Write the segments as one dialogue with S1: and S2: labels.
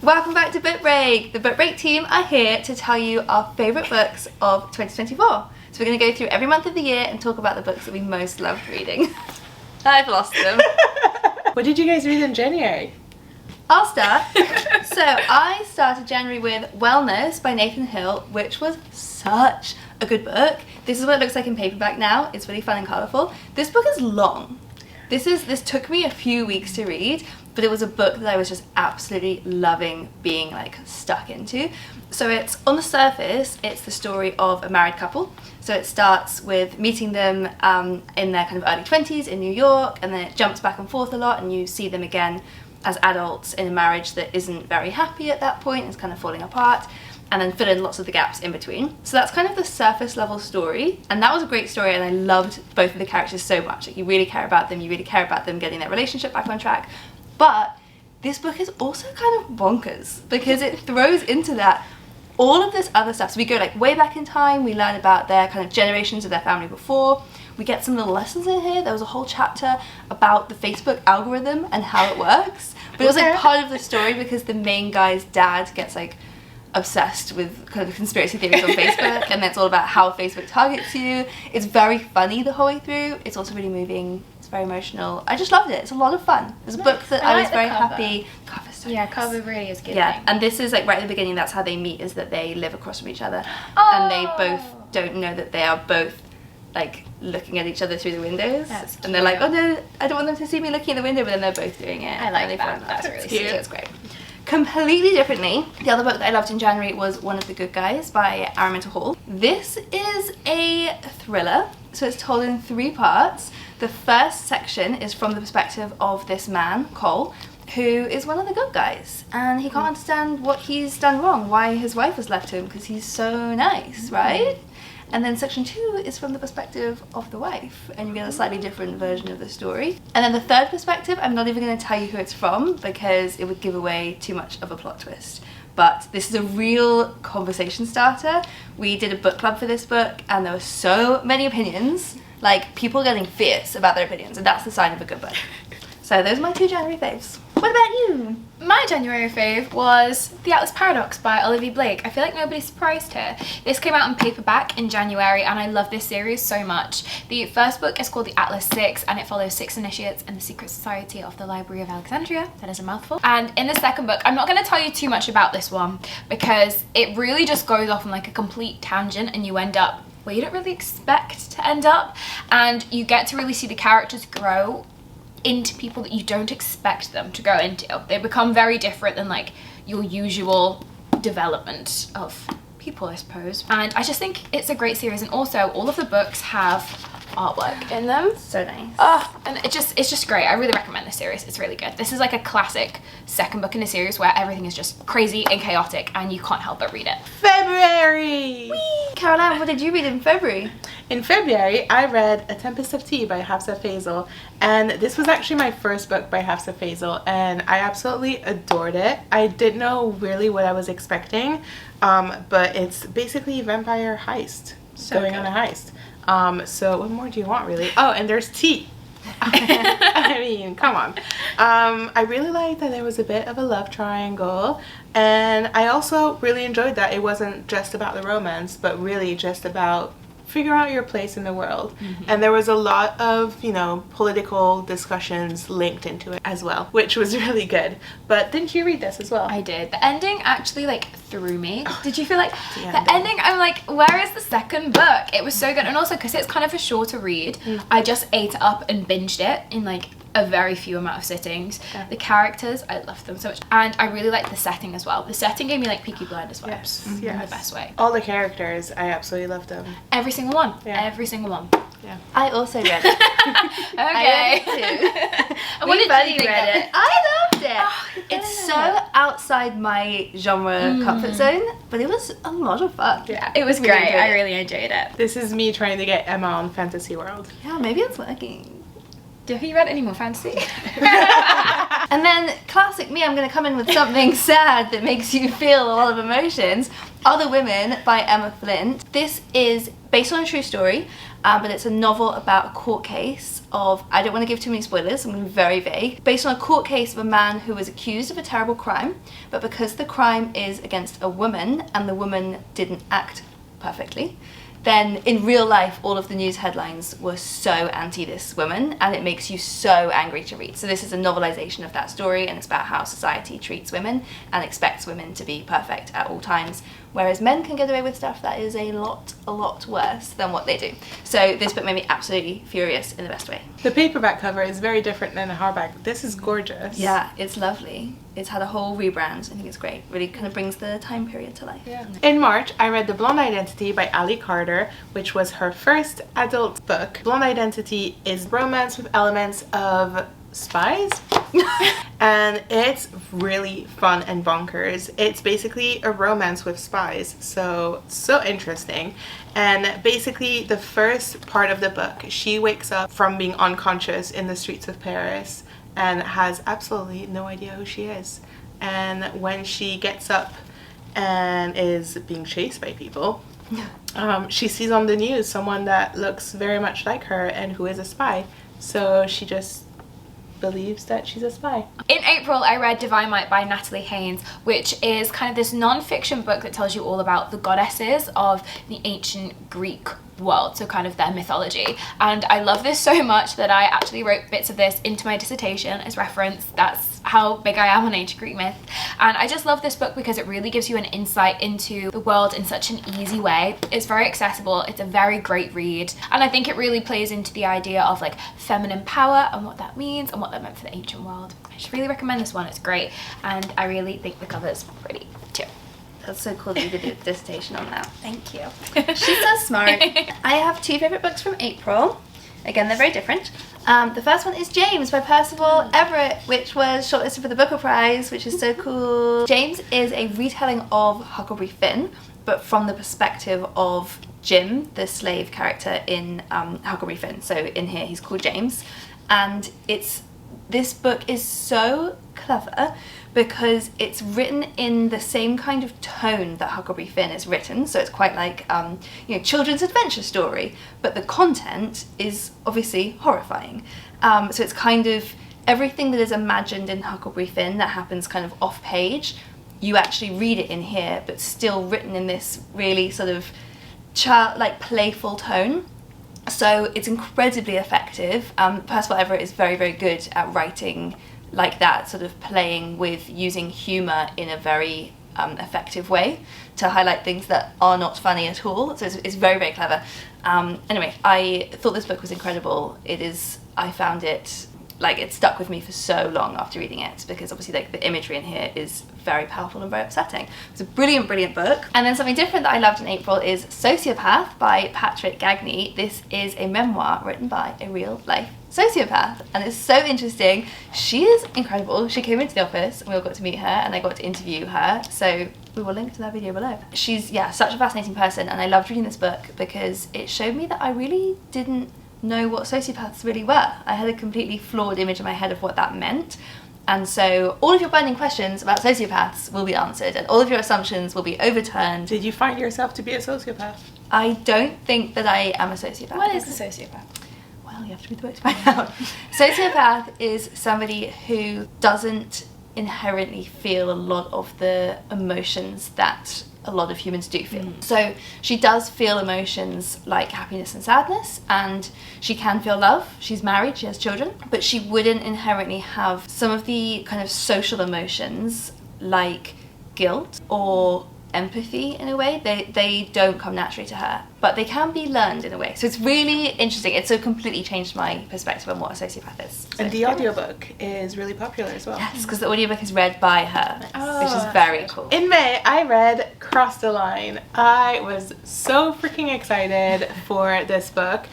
S1: Welcome back to Book Break. The Book Break team are here to tell you our favourite books of 2024. So we're going to go through every month of the year and talk about the books that we most loved reading. I've lost them.
S2: What did you guys read in January?
S1: I'll start. So I started January with Wellness by Nathan Hill, which was such a good book. This is what it looks like in paperback now. It's really fun and colourful. This book is long. This took me a few weeks to read, but it was a book that I was just absolutely loving being like stuck into. So it's, on the surface, it's the story of a married couple. So it starts with meeting them in their kind of early 20s in New York, and then it jumps back and forth a lot, and you see them again as adults in a marriage that isn't very happy at that point, it's kind of falling apart, and then fill in lots of the gaps in between. So that's kind of the surface level story, and that was a great story, and I loved both of the characters so much. Like, you really care about them, getting their relationship back on track. But this book is also kind of bonkers because it throws into that all of this other stuff. So we go like way back in time, we learn about their kind of generations of their family before, we get some little lessons in here. There was a whole chapter about the Facebook algorithm and how it works, but it was like part of the story because the main guy's dad gets like obsessed with kind of conspiracy theories on Facebook, and it's all about how Facebook targets you. It's very funny the whole way through. It's also really moving. It's very emotional. I just loved it. It's a lot of fun. It's a book that I was very happy. Cover's so nice.
S3: Cover really is good.
S1: Yeah, and this is like right at the beginning. That's how they meet, is that they live across from each other, and they both don't know that they are both like looking at each other through the windows.
S3: That's cute.
S1: And they're like, oh no, I don't want them to see me looking at the window, but then they're both doing it.
S3: I like that. That's really cute.
S1: So it's great. Completely differently, the other book that I loved in January was One of the Good Guys by Araminta Hall. This is a thriller, so it's told in 3 parts. The first section is from the perspective of this man, Cole, who is one of the good guys, and he can't understand what he's done wrong, why his wife has left him, because he's so nice, right? And then section 2 is from the perspective of the wife, and you get a slightly different version of the story. And then the third perspective, I'm not even going to tell you who it's from because it would give away too much of a plot twist. But this is a real conversation starter. We did a book club for this book, and there were so many opinions, like people getting fierce about their opinions, and that's the sign of a good book. So those are my 2 January faves. What about you?
S3: My January fave was The Atlas Paradox by Olivia Blake. I feel like nobody's surprised here. This came out in paperback in January, and I love this series so much. The first book is called The Atlas 6, and it follows 6 initiates in the secret society of the Library of Alexandria. That is a mouthful. And in the second book, I'm not going to tell you too much about this one because it really just goes off on like a complete tangent, and you end up where you don't really expect to end up, and you get to really see the characters grow into people that you don't expect them to grow into. They become very different than like your usual development of people, I suppose. And I just think it's a great series, and also all of the books have artwork in them.
S1: So nice.
S3: And it's just great. I really recommend this series. It's really good. This is like a classic second book in a series where everything is just crazy and chaotic and you can't help but read it.
S2: February!
S1: Whee! Caroline, what did you read in February?
S2: In February, I read A Tempest of Tea by Hafsa Faisal, and this was actually my first book by Hafsa Faisal, and I absolutely adored it. I didn't know really what I was expecting, but it's basically a vampire heist, on a heist. So what more do you want, really? Oh, and there's tea. I mean, come on. I really liked that there was a bit of a love triangle, and I also really enjoyed that it wasn't just about the romance, but really just about figure out your place in the world. And there was a lot of, you know, political discussions linked into it as well, which was really good. But didn't you read this as well?
S3: I did. The ending actually like threw me. Did you feel like the ending? I'm like, where is the second book? It was so good, and also because it's kind of a shorter read, I just ate it up and binged it in like a very few amount of sittings. The characters, I loved them so much, and I really liked the setting as well. The setting gave me like Peaky Blinders vibes in the best way.
S2: All the characters, I absolutely loved them.
S3: Every single one. Every single one.
S2: Yeah.
S1: I also read it.
S3: Okay.
S1: I read it too.
S3: What did you think
S1: read
S3: of
S1: it. I loved it. It's so outside my genre comfort zone, but it was a lot of fun.
S3: Yeah, it was great. I really enjoyed it.
S2: This is me trying to get Emma on Fantasy World.
S1: Yeah, maybe it's working.
S3: Have you read any more fantasy?
S1: And then, classic me, I'm going to come in with something sad that makes you feel a lot of emotions. Other Women by Emma Flint. This is based on a true story but it's a novel about a court case of, I don't want to give too many spoilers, I'm going to be very vague, based on a court case of a man who was accused of a terrible crime, but because the crime is against a woman and the woman didn't act perfectly, then in real life all of the news headlines were so anti this woman, and it makes you so angry to read. So this is a novelization of that story, and it's about how society treats women and expects women to be perfect at all times, whereas men can get away with stuff that is a lot worse than what they do. So this book made me absolutely furious in the best way.
S2: The paperback cover is very different than a hardback. This is gorgeous.
S1: Yeah, it's lovely. It's had a whole rebrand. I think it's great. Really kind of brings the time period to life.
S2: Yeah. In March, I read The Blonde Identity by Ali Carter, which was her first adult book. Blonde Identity is romance with elements of spies. And it's really fun and bonkers. It's basically a romance with spies, so interesting. And basically the first part of the book, she wakes up from being unconscious in the streets of Paris and has absolutely no idea who she is. And when she gets up and is being chased by people, she sees on the news someone that looks very much like her and who is a spy. So she just believes that she's a spy.
S3: In April, I read Divine Might by Natalie Haynes, which is kind of this non-fiction book that tells you all about the goddesses of the ancient Greek world, so kind of their mythology. And I love this so much that I actually wrote bits of this into my dissertation as reference. That's how big I am on ancient Greek myth. And I just love this book because it really gives you an insight into the world in such an easy way. It's very accessible, it's a very great read, and I think it really plays into the idea of like feminine power and what that means and what that meant for the ancient world. I just really recommend this one, it's great, and I really think the cover's pretty too.
S1: That's so cool that you did a dissertation on that.
S3: Thank you.
S1: She's so smart. I have two favourite books from April. Again, they're very different. The first one is James by Percival Everett, which was shortlisted for the Booker Prize, which is so cool. James is a retelling of Huckleberry Finn, but from the perspective of Jim, the slave character in Huckleberry Finn. So in here he's called James, and this book is so clever because it's written in the same kind of tone that Huckleberry Finn is written, so it's quite like children's adventure story, but the content is obviously horrifying. So it's kind of everything that is imagined in Huckleberry Finn that happens kind of off page, you actually read it in here, but still written in this really sort of playful tone. So it's incredibly effective. Percival Everett is very, very good at writing like that, sort of playing with using humour in a very effective way to highlight things that are not funny at all. So it's very, very clever. Anyway, I thought this book was incredible. I found it, it stuck with me for so long after reading it, because obviously the imagery in here is very powerful and very upsetting. It's a brilliant, brilliant book. And then something different that I loved in April is Sociopath by Patrick Gagney. This is a memoir written by a real life sociopath, and it's so interesting. She is incredible. She came into the office and we all got to meet her and I got to interview her, so we will link to that video below. She's such a fascinating person, and I loved reading this book because it showed me that I really didn't know what sociopaths really were. I had a completely flawed image in my head of what that meant, and so all of your burning questions about sociopaths will be answered and all of your assumptions will be overturned.
S2: Did you find yourself to be a sociopath?
S1: I don't think that I am a sociopath.
S3: What is a sociopath?
S1: Well, you have to read the book to find out. Sociopath is somebody who doesn't inherently feel a lot of the emotions that a lot of humans do feel. So she does feel emotions like happiness and sadness, and she can feel love. She's married, she has children, but she wouldn't inherently have some of the kind of social emotions like guilt or empathy in a way. They don't come naturally to her, but they can be learned in a way. So it's really interesting. It's so completely changed my perspective on what a sociopath is. So
S2: and the audiobook is really popular as well.
S1: Yes, because the audiobook is read by her, which is very cool.
S2: In May, I read Cross the Line. I was so freaking excited for this book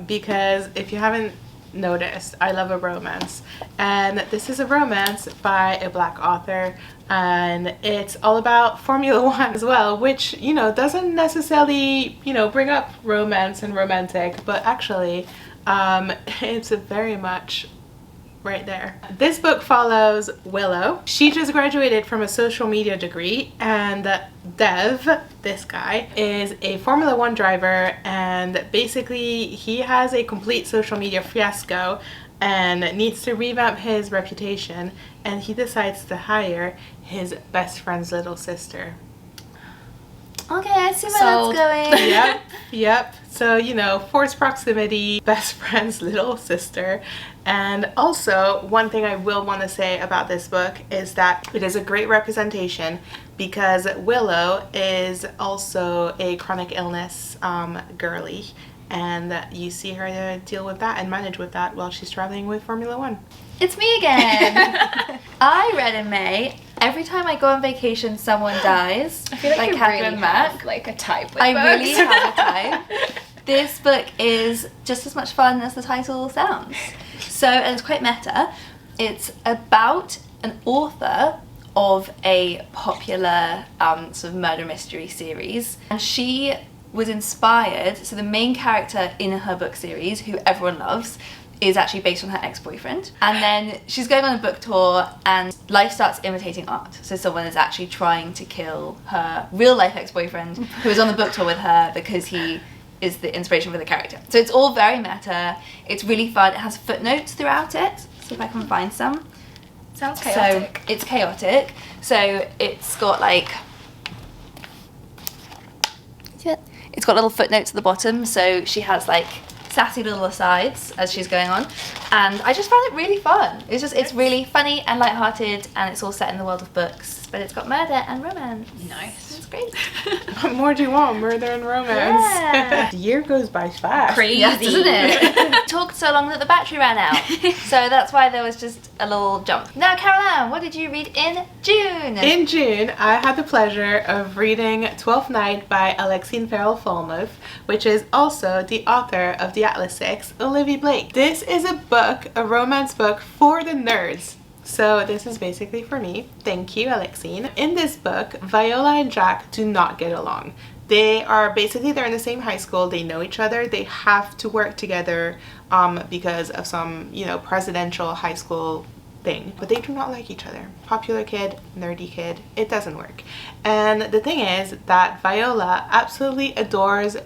S2: because if you haven't noticed, I love a romance, and this is a romance by a Black author, and it's all about Formula One as well, which doesn't necessarily bring up romance and romantic, but actually it's a very much right there. This book follows Willow. She just graduated from a social media degree, and Dev, this guy, is a Formula One driver, and basically he has a complete social media fiasco and needs to revamp his reputation, and he decides to hire his best friend's little sister.
S1: Okay, I see where
S3: Sold.
S1: that's going.
S2: Yep. So, you know, forced proximity, best friend's little sister. And also, one thing I will want to say about this book is that it is a great representation because Willow is also a chronic illness girly. And you see her deal with that and manage with that while she's traveling with Formula One.
S1: It's me again. I read in May, every time I go on vacation, someone dies.
S3: I feel like you
S1: Catherine
S3: really
S1: Mack.
S3: have like a type with
S1: I
S3: books.
S1: really have a type. This book is just as much fun as the title sounds. So, and it's quite meta. It's about an author of a popular sort of murder mystery series, and she was inspired, so the main character in her book series, who everyone loves, is actually based on her ex-boyfriend. And then she's going on a book tour and life starts imitating art. So someone is actually trying to kill her real life ex-boyfriend who is on the book tour with her because he is the inspiration for the character. So it's all very meta. It's really fun. It has footnotes throughout it. See if I can find some.
S3: Sounds chaotic.
S1: So it's chaotic. So it's got like... It's got little footnotes at the bottom, so she has like sassy little asides as she's going on, and I just found it really fun. It's really funny and lighthearted, and it's all set in the world of books, but it's got murder and romance.
S3: Nice.
S1: It's great.
S2: What more do you want? Murder and romance.
S1: Yeah.
S2: The year goes by fast.
S3: Crazy.
S1: Yes, doesn't it? Talked so long that the battery ran out, so that's why there was just a little jump. Now, Caroline, what did you read in June?
S2: In June, I had the pleasure of reading 12th Night by Alexine Farrell-Falmouth, which is also the author of the Atlas 6, Olivia Blake. This is a book, a romance book for the nerds. So this is basically for me. Thank you, Alexine. In this book, Viola and Jack do not get along. They're in the same high school. They know each other. They have to work together because of some, presidential high school thing, but they do not like each other. Popular kid, nerdy kid, it doesn't work. And the thing is that Viola absolutely adores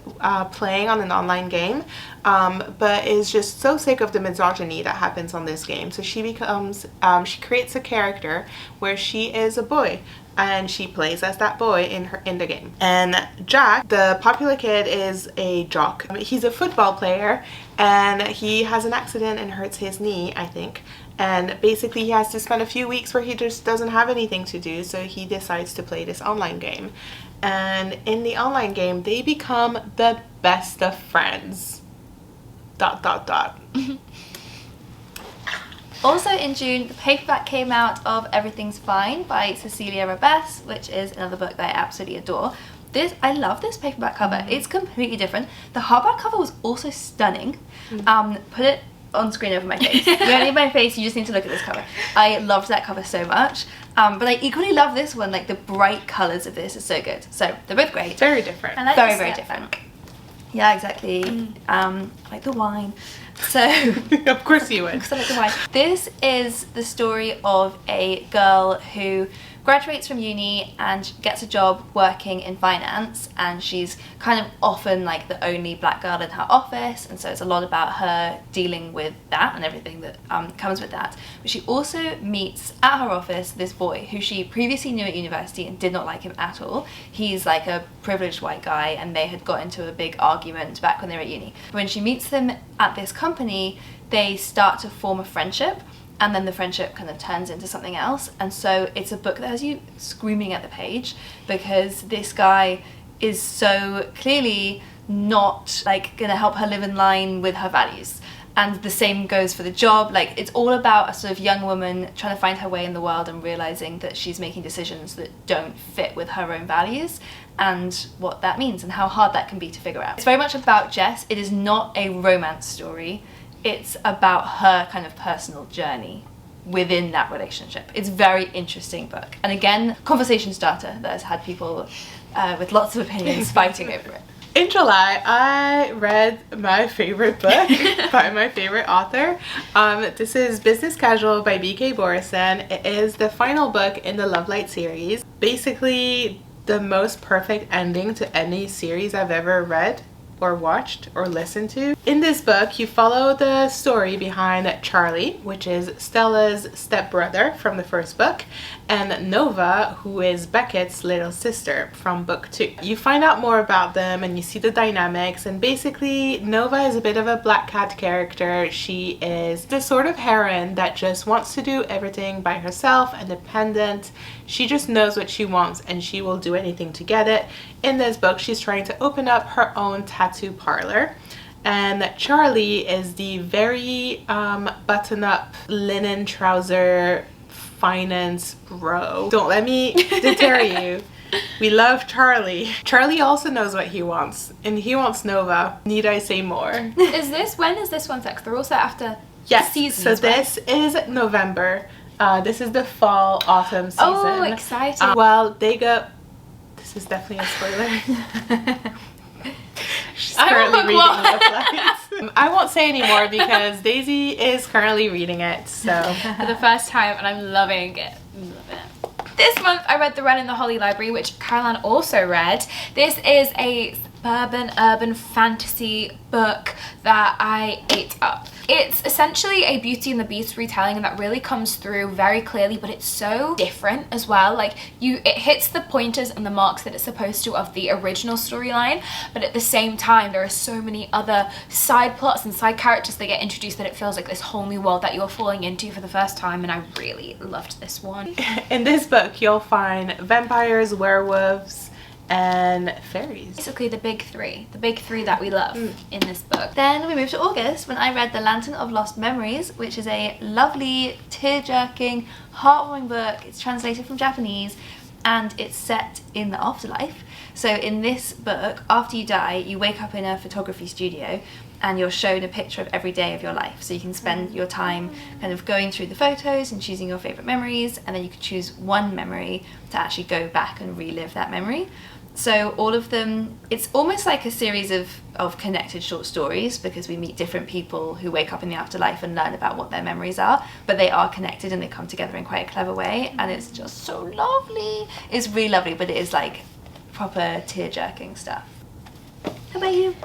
S2: playing on an online game, but is just so sick of the misogyny that happens on this game. So she creates a character where she is a boy, and she plays as that boy in the game. And Jack, the popular kid, is a jock. He's a football player, and he has an accident and hurts his knee, I think. And basically he has to spend a few weeks where he just doesn't have anything to do, so he decides to play this online game. And in the online game, they become the best of friends. ...
S1: Also in June, the paperback came out of Everything's Fine by Cecilia Rabess, which is another book that I absolutely adore. I love this paperback cover. It's completely different. The hardback cover was also stunning. Put it on screen over my face. You don't need my face, you just need to look at this cover. I loved that cover so much. But I equally love this one. Like, the bright colours of this is so good. So they're both great.
S2: Very different.
S3: I like
S1: Very,
S3: this
S1: very different. Yeah, exactly. Like the wine. So
S2: of course you would.
S1: because I like the wine. This is the story of a girl who graduates from uni and gets a job working in finance, and she's kind of often like the only black girl in her office, and so it's a lot about her dealing with that and everything that comes with that. But she also meets at her office this boy who she previously knew at university and did not like him at all. He's like a privileged white guy, and they had got into a big argument back when they were at uni. When she meets them at this company, they start to form a friendship, and then the friendship kind of turns into something else. And so it's a book that has you screaming at the page, because this guy is so clearly not like gonna help her live in line with her values. And the same goes for the job. Like, it's all about a sort of young woman trying to find her way in the world and realizing that she's making decisions that don't fit with her own values, and what that means and how hard that can be to figure out. It's very much about Jess. It is not a romance story. It's about her kind of personal journey within that relationship. It's a very interesting book. And again, conversation starter that has had people with lots of opinions fighting over it.
S2: In July, I read my favorite book by my favorite author. This is Business Casual by B.K. Borison. It is the final book in the Love Light series. Basically, the most perfect ending to any series I've ever read or watched or listened to. In this book, you follow the story behind Charlie, which is Stella's stepbrother from the first book, and Nova, who is Beckett's little sister from book 2. You find out more about them and you see the dynamics, and basically Nova is a bit of a black cat character. She is the sort of heroine that just wants to do everything by herself, independent. She just knows what she wants and she will do anything to get it. In this book, she's trying to open up her own tattoo parlor. And Charlie is the very button-up linen trouser finance bro. Don't let me deter you. We love Charlie. Charlie also knows what he wants, and he wants Nova. Need I say more?
S3: When is this one set? 'Cause they're all set after
S2: Yes,
S3: seasons,
S2: so this is November. This is the fall autumn season.
S3: Oh, exciting.
S2: Well, they go. This is definitely a spoiler. She's
S3: I
S2: currently
S3: won't
S2: reading
S3: look
S2: Love Light. I won't say anymore because Daisy is currently reading it. So
S3: for the first time, and I'm loving it. This month I read The Wren in the Holly Library, which Caroline also read. This is a suburban urban fantasy book that I ate up. It's essentially a Beauty and the Beast retelling, and that really comes through very clearly, but it's so different as well. Like, it hits the pointers and the marks that it's supposed to of the original storyline, but at the same time there are so many other side plots and side characters that get introduced that it feels like this whole new world that you're falling into for the first time, and I really loved this one.
S2: in this book you'll find vampires, werewolves, and fairies.
S3: Basically the big three that we love in this book.
S1: Then we moved to August when I read The Lantern of Lost Memories, which is a lovely, tear-jerking, heartwarming book. It's translated from Japanese and it's set in the afterlife. So in this book, after you die, you wake up in a photography studio and you're shown a picture of every day of your life. So you can spend your time kind of going through the photos and choosing your favourite memories, and then you can choose one memory to actually go back and relive that memory. So all of them, it's almost like a series of connected short stories, because we meet different people who wake up in the afterlife and learn about what their memories are, but they are connected and they come together in quite a clever way, and it's just so lovely. It's really lovely, but it is like proper tear-jerking stuff. How about you?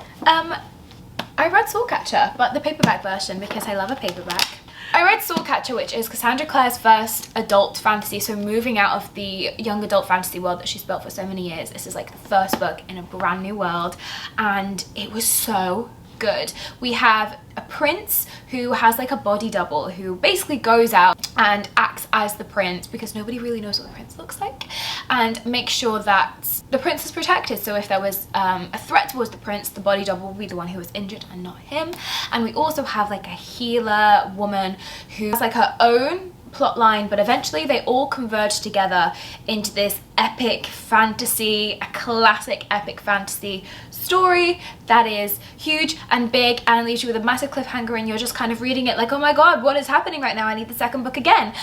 S3: I read Soulcatcher, but the paperback version, because I love a paperback. I read Soulcatcher, which is Cassandra Clare's first adult fantasy, so moving out of the young adult fantasy world that she's built for so many years. This is like the first book in a brand new world, and it was so good. We have a prince who has like a body double who basically goes out and acts as the prince, because nobody really knows what the prince looks like, and make sure that the prince is protected. So if there was a threat towards the prince, the body double will be the one who was injured and not him. And we also have like a healer woman who has like her own plot line, but eventually they all converge together into this epic fantasy, a classic epic fantasy story that is huge and big and leaves you with a massive cliffhanger, and you're just kind of reading it like, oh my god, what is happening right now? I need the second book again.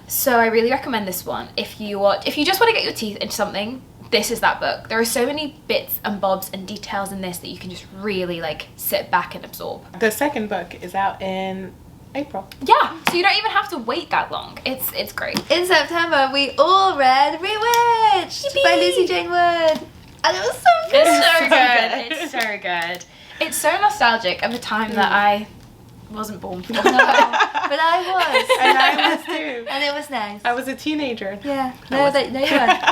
S3: So I really recommend this one. If you just want to get your teeth into something, this is that book. There are so many bits and bobs and details in this that you can just really like sit back and absorb.
S2: The second book is out in April.
S3: Yeah, so you don't even have to wait that long. It's great.
S1: In September, we all read Rewitched by Lucy Jane Wood. And it was so good.
S3: It's so
S2: So
S3: good.
S2: good.
S3: It's so good. It's so nostalgic of a time that I wasn't born for.
S1: No, but I was.
S2: And I was too.
S1: And it was nice.
S2: I was a teenager.
S1: Yeah.
S2: I
S1: No,
S2: wasn't.
S1: you weren't.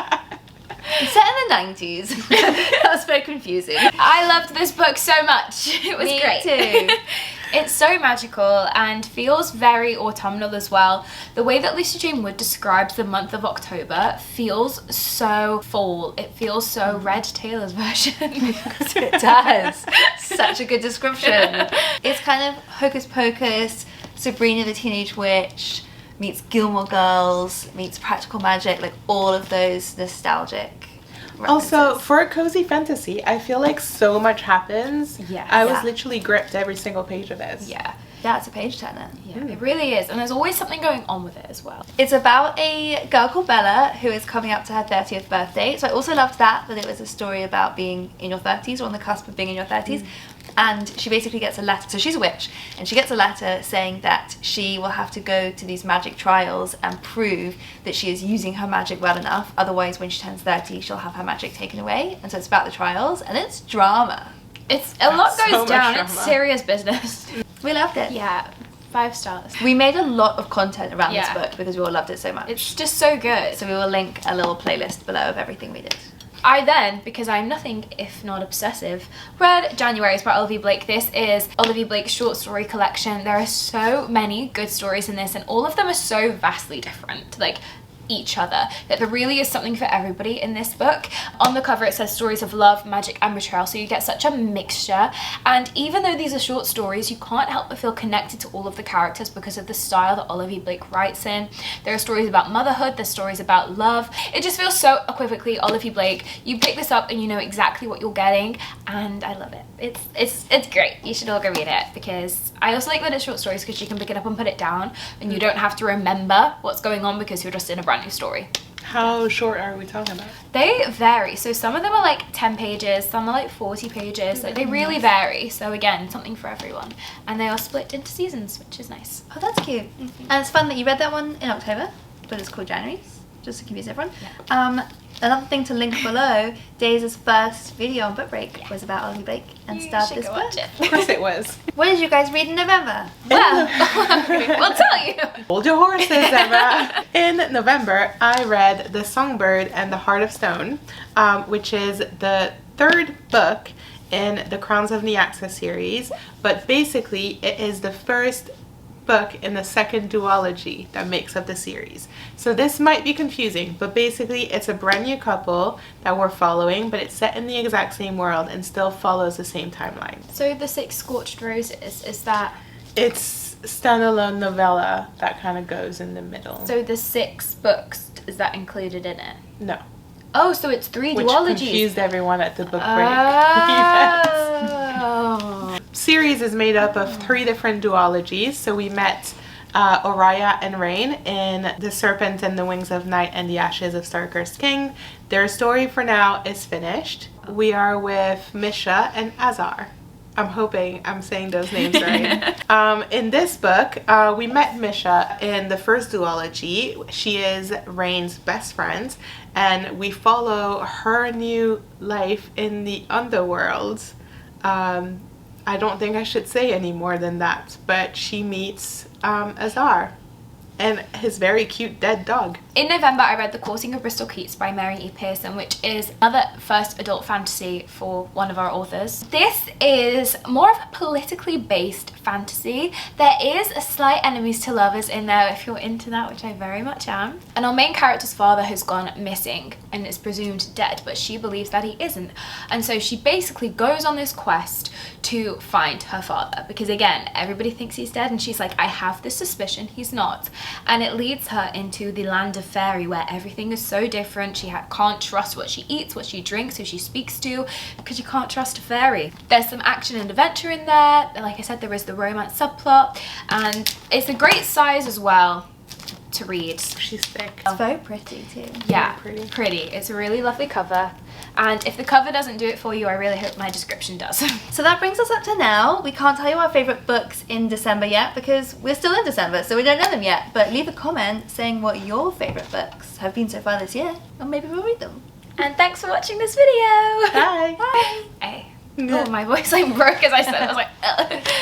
S1: It's set in the 90s. That was very confusing.
S3: I loved this book so much. It was
S1: Me
S3: great.
S1: too.
S3: It's so magical and feels very autumnal as well. The way that Lucy Jane Wood describes the month of October feels so fall. It feels so Red Taylor's version.
S1: It does. Such a good description. It's kind of Hocus Pocus, Sabrina the Teenage Witch, meets Gilmore Girls, meets Practical Magic, like all of those nostalgic references.
S2: Also, for a cozy fantasy, I feel like so much happens.
S3: Yes.
S2: I was
S1: Yeah.
S2: literally gripped every single page of this.
S3: Yeah.
S1: Yeah, it's a page turner.
S3: Yeah, it really is. And there's always something going on with it as well.
S1: It's about a girl called Bella who is coming up to her 30th birthday. So I also loved that it was a story about being in your 30s or on the cusp of being in your 30s. And she basically gets a letter. So she's a witch, and she gets a letter saying that she will have to go to these magic trials and prove that she is using her magic well enough. Otherwise, when she turns 30, she'll have her magic taken away. And so it's about the trials, and it's drama.
S3: It's a lot
S2: So
S3: goes
S2: much
S3: down.
S2: drama.
S3: It's serious business.
S1: We loved it.
S3: Yeah, 5 stars.
S1: We made a lot of content around this
S3: Yeah.
S1: book because we all loved it so much.
S3: It's just so good.
S1: So we will link a little playlist below of everything we did.
S3: I then, because I'm nothing if not obsessive, read January's by Olivia Blake. This is Olivia Blake's short story collection. There are so many good stories in this, and all of them are so vastly different. Like, each other, that there really is something for everybody in this book. On the cover it says stories of love, magic and betrayal, so you get such a mixture. And even though these are short stories, you can't help but feel connected to all of the characters because of the style that Olivia Blake writes in. There are stories about motherhood, there's stories about love. It just feels so equivocally Olivia Blake. You pick this up and you know exactly what you're getting, and I love it. It's great. You should all go read it, because I also like that it's short stories because you can pick it up and put it down and you don't have to remember what's going on because you're just in a brand new story.
S2: How short are we talking about?
S3: They vary. So some of them are like 10 pages, some are like 40 pages. Like, they really vary. So again, something for everyone. And they are split into seasons, which is nice.
S1: Oh, that's cute. And it's fun that you read that one in October, but it's called January's, just to confuse everyone. Another thing to link below, Dais' first video on Book Break was about Olivia Blake and
S3: You
S1: starred
S3: should
S1: this
S3: go
S1: book.
S3: watch it.
S2: Of course it was.
S1: What did you guys read in November?
S3: Well, we'll tell you.
S2: Hold your horses, Emma. In November, I read The Songbird and the Heart of Stone, which is the 3rd book in the Crowns of Nyaxa series, but basically it is the first book in the 2nd duology that makes up the series. So this might be confusing, but basically it's a brand new couple that we're following, but it's set in the exact same world and still follows the same timeline.
S3: So the 6 Scorched Roses, is that...
S2: It's standalone novella that kind of goes in the middle.
S3: So the 6 books, is that included in it?
S2: No.
S3: Oh, so it's 3
S2: Which
S3: duologies.
S2: confused everyone at the book break. Yes.
S3: Oh.
S2: Series is made up of 3 different duologies. So we met Oriah and Rain in The Serpent and the Wings of Night and the Ashes of Starcursed King. Their story for now is finished. We are with Misha and Azar. I'm hoping I'm saying those names right. In this book, we met Misha in the first duology. She is Rain's best friend, and we follow her new life in the underworld. I don't think I should say any more than that, but she meets Azar and his very cute dead dog.
S3: In November, I read The Courting of Bristol Keats by Mary E. Pearson, which is another first adult fantasy for one of our authors. This is more of a politically based fantasy. There is a slight enemies to lovers in there if you're into that, which I very much am. And our main character's father has gone missing and is presumed dead, but she believes that he isn't. And so she basically goes on this quest to find her father, because again, everybody thinks he's dead, and she's like, I have this suspicion he's not. And it leads her into the land of fairy, where everything is so different. She can't trust what she eats, what she drinks, who she speaks to, because you can't trust a fairy. There's some action and adventure in there. Like I said, there is the romance subplot, and it's a great size as well to read.
S2: She's thick.
S1: It's very pretty too.
S3: Yeah,
S2: Very
S3: pretty. It's a really lovely cover. And if the cover doesn't do it for you, I really hope my description does.
S1: So that brings us up to now. We can't tell you our favourite books in December yet because we're still in December, so we don't know them yet. But leave a comment saying what your favourite books have been so far this year, and maybe we'll read them.
S3: And thanks for watching this video.
S2: Bye.
S3: Bye. Hey. Oh, my voice like broke as I said it. I was like, ugh.